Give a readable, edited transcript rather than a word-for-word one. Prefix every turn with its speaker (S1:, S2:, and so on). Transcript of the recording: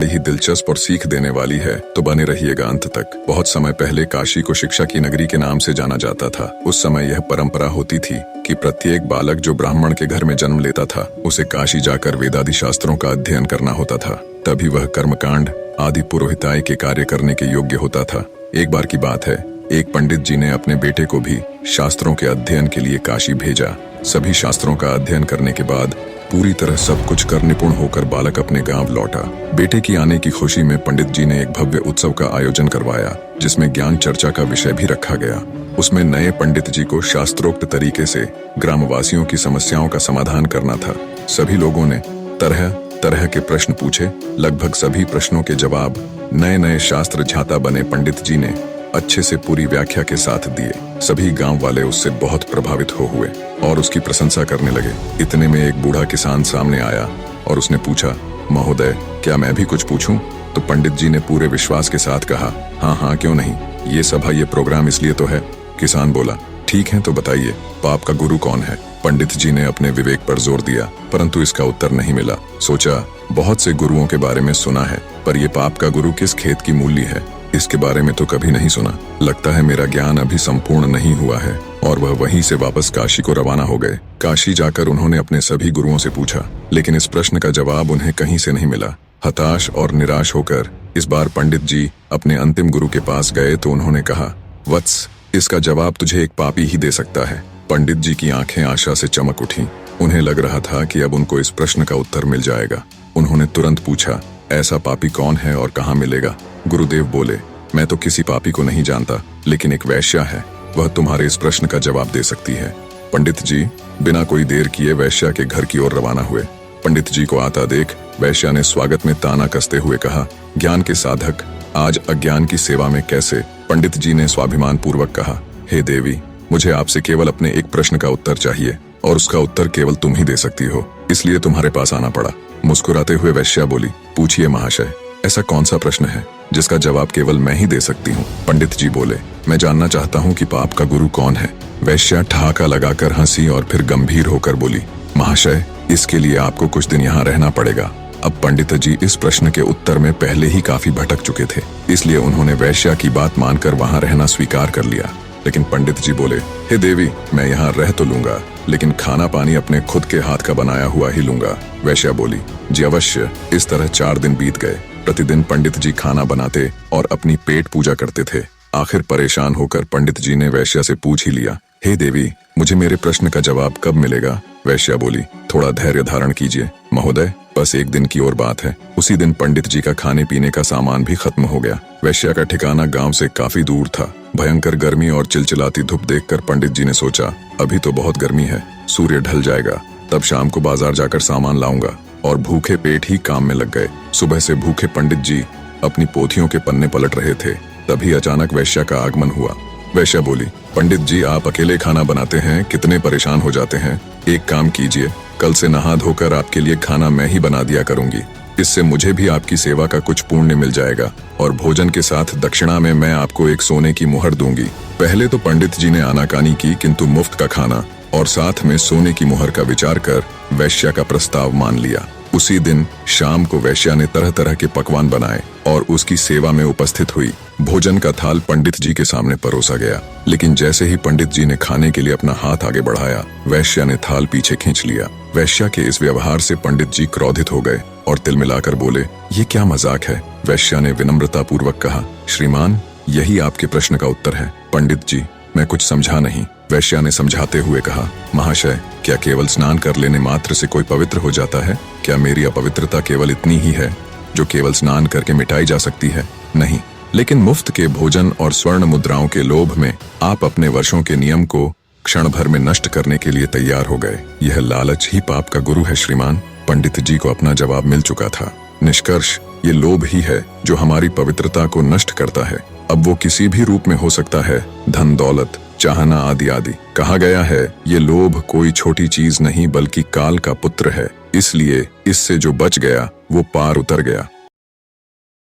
S1: ही दिलचस्प और सीख देने वाली है, तो बने रहिएगा अंत तक। बहुत समय पहले काशी को शिक्षा की नगरी के नाम से जाना जाता था। उस समय यह परंपरा होती थी कि प्रत्येक बालक जो ब्राह्मण के घर में जन्म लेता था, उसे काशी जाकर वेदादि शास्त्रों का अध्ययन करना होता था। तभी वह कर्मकांड आदि पुरोहिताई के कार्य करने के योग्य होता था। एक बार की बात है, एक पंडित जी ने अपने बेटे को भी शास्त्रों के अध्ययन के लिए काशी भेजा। सभी शास्त्रों का अध्ययन करने के बाद पूरी तरह सब कुछ कर निपुण होकर बालक अपने गांव लौटा। बेटे की आने की खुशी में पंडित जी ने एक भव्य उत्सव का आयोजन करवाया, जिसमें ज्ञान चर्चा का विषय भी रखा गया। उसमें नए पंडित जी को शास्त्रोक्त तरीके से ग्रामवासियों की समस्याओं का समाधान करना था। सभी लोगों ने तरह तरह के प्रश्न पूछे। लगभग सभी प्रश्नों के जवाब नए नए शास्त्र झाता बने पंडित जी ने अच्छे से पूरी व्याख्या के साथ दिए। सभी गांव वाले उससे बहुत प्रभावित हुए और उसकी प्रशंसा करने लगे। इतने में एक बूढ़ा किसान सामने आया और उसने पूछा, महोदय, क्या मैं भी कुछ पूछूं? तो पंडित जी ने पूरे विश्वास के साथ कहा, हाँ हाँ, क्यों नहीं, ये सभा, ये प्रोग्राम इसलिए तो है। किसान बोला, ठीक है, तो बताइए, पाप का गुरु कौन है? पंडित जी ने अपने विवेक पर जोर दिया, परंतु इसका उत्तर नहीं मिला। सोचा, बहुत से गुरुओं के बारे में सुना है, पर यह पाप का गुरु किस खेत की मूली है, इसके बारे में तो कभी नहीं सुना। लगता है मेरा ज्ञान अभी संपूर्ण नहीं हुआ है। और वह वहीं से वापस काशी को रवाना हो गए। काशी जाकर उन्होंने अपने सभी गुरुओं से पूछा, लेकिन इस प्रश्न का जवाब उन्हें कहीं से नहीं मिला। हताश और निराश होकर इस बार पंडित जी अपने अंतिम गुरु के पास गए तो उन्होंने कहा, वत्स, इसका जवाब तुझे एक पापी ही दे सकता है। पंडित जी की आंखें आशा से चमक उठी। उन्हें लग रहा था कि अब उनको इस प्रश्न का उत्तर मिल जाएगा। उन्होंने तुरंत पूछा, ऐसा पापी कौन है और कहाँ मिलेगा? गुरुदेव बोले, मैं तो किसी पापी को नहीं जानता, लेकिन एक वैश्या है, वह तुम्हारे इस प्रश्न का जवाब दे सकती है। पंडित जी बिना कोई देर किए वैश्या के घर की ओर रवाना हुए। पंडित जी को आता देख वैश्या ने स्वागत में ताना कसते हुए कहा, ज्ञान के साधक, आज अज्ञान की सेवा में कैसे? पंडित जी ने स्वाभिमान पूर्वक कहा, हे देवी, मुझे आपसे केवल अपने एक प्रश्न का उत्तर चाहिए और उसका उत्तर केवल तुम ही दे सकती हो, इसलिए तुम्हारे पास आना पड़ा। मुस्कुराते हुए वैश्या बोली, पूछिए महाशय, ऐसा कौन सा प्रश्न है जिसका जवाब केवल मैं ही दे सकती हूँ? पंडित जी बोले, मैं जानना चाहता हूँ कि पाप का गुरु कौन है। वैश्या ठहाका लगाकर हंसी और फिर गंभीर होकर बोली, महाशय, इसके लिए आपको कुछ दिन यहाँ रहना पड़ेगा। अब पंडित जी इस प्रश्न के उत्तर में पहले ही काफी भटक चुके थे, इसलिए उन्होंने वैश्या की बात मानकर वहाँ रहना स्वीकार कर लिया। लेकिन पंडित जी बोले, हे देवी, मैं यहाँ रह तो लूंगा, लेकिन खाना पानी अपने खुद के हाथ का बनाया हुआ ही लूंगा। वैश्या बोली, जी अवश्य। इस तरह 4 दिन बीत गए। प्रतिदिन पंडित जी खाना बनाते और अपनी पेट पूजा करते थे। आखिर परेशान होकर पंडित जी ने वैश्या से पूछ ही लिया, हे देवी, मुझे मेरे प्रश्न का जवाब कब मिलेगा? वैश्या बोली, थोड़ा धैर्य धारण कीजिए महोदय, बस 1 दिन की और बात है। उसी दिन पंडित जी का खाने पीने का सामान भी खत्म हो गया। वैश्या का ठिकाना गांव से काफी दूर था। भयंकर गर्मी और चिलचिलाती धूप देखकर पंडित जी ने सोचा, अभी तो बहुत गर्मी है, सूर्य ढल जाएगा, तब शाम को बाजार जाकर सामान लाऊंगा। और भूखे पेट ही काम में लग गए। सुबह से भूखे पंडित जी अपनी पोथियों के पन्ने पलट रहे थे। तभी अचानक वैश्या का आगमन हुआ। वैश्या बोली, पंडित जी, आप अकेले खाना बनाते हैं, कितने परेशान हो जाते हैं। एक काम कीजिए, कल से नहा धोकर आपके लिए खाना मैं ही बना दिया करूंगी। इससे मुझे भी आपकी सेवा का कुछ पुण्य मिल जाएगा और भोजन के साथ दक्षिणा में मैं आपको एक सोने की मुहर दूंगी। पहले तो पंडित जी ने आनाकानी की, किंतु मुफ्त का खाना और साथ में सोने की मुहर का विचार कर वैश्या का प्रस्ताव मान लिया। उसी दिन शाम को वैश्या ने तरह तरह के पकवान बनाए और उसकी सेवा में उपस्थित हुई। भोजन का थाल पंडित जी के सामने परोसा गया, लेकिन जैसे ही पंडित जी ने खाने के लिए अपना हाथ आगे बढ़ाया, वैश्या ने थाल पीछे खींच लिया। वैश्या के इस व्यवहार से पंडित जी क्रोधित हो गए और तिलमिलाकर बोले, ये क्या मजाक है? वैश्या ने विनम्रता पूर्वक कहा, श्रीमान, यही आपके प्रश्न का उत्तर है। पंडित जी, मैं कुछ समझा नहीं। वैश्या ने समझाते हुए कहा, महाशय, क्या केवल स्नान कर लेने मात्र से कोई पवित्र हो जाता है? क्या मेरी अपवित्रता केवल इतनी ही है जो केवल स्नान करके मिटाई जा सकती है? नहीं, लेकिन मुफ्त के भोजन और स्वर्ण मुद्राओं के लोभ में आप अपने वर्षों के नियम को क्षण भर में नष्ट करने के लिए तैयार हो गए। यह लालच ही पाप का गुरु है श्रीमान। पंडित जी को अपना जवाब मिल चुका था। निष्कर्ष, ये लोभ ही है जो हमारी पवित्रता को नष्ट करता है। अब वो किसी भी रूप में हो सकता है, धन दौलत, चाहना आदि आदि। कहा गया है, ये लोभ कोई छोटी चीज नहीं बल्कि काल का पुत्र है, इसलिए इससे जो बच गया वो पार उतर गया।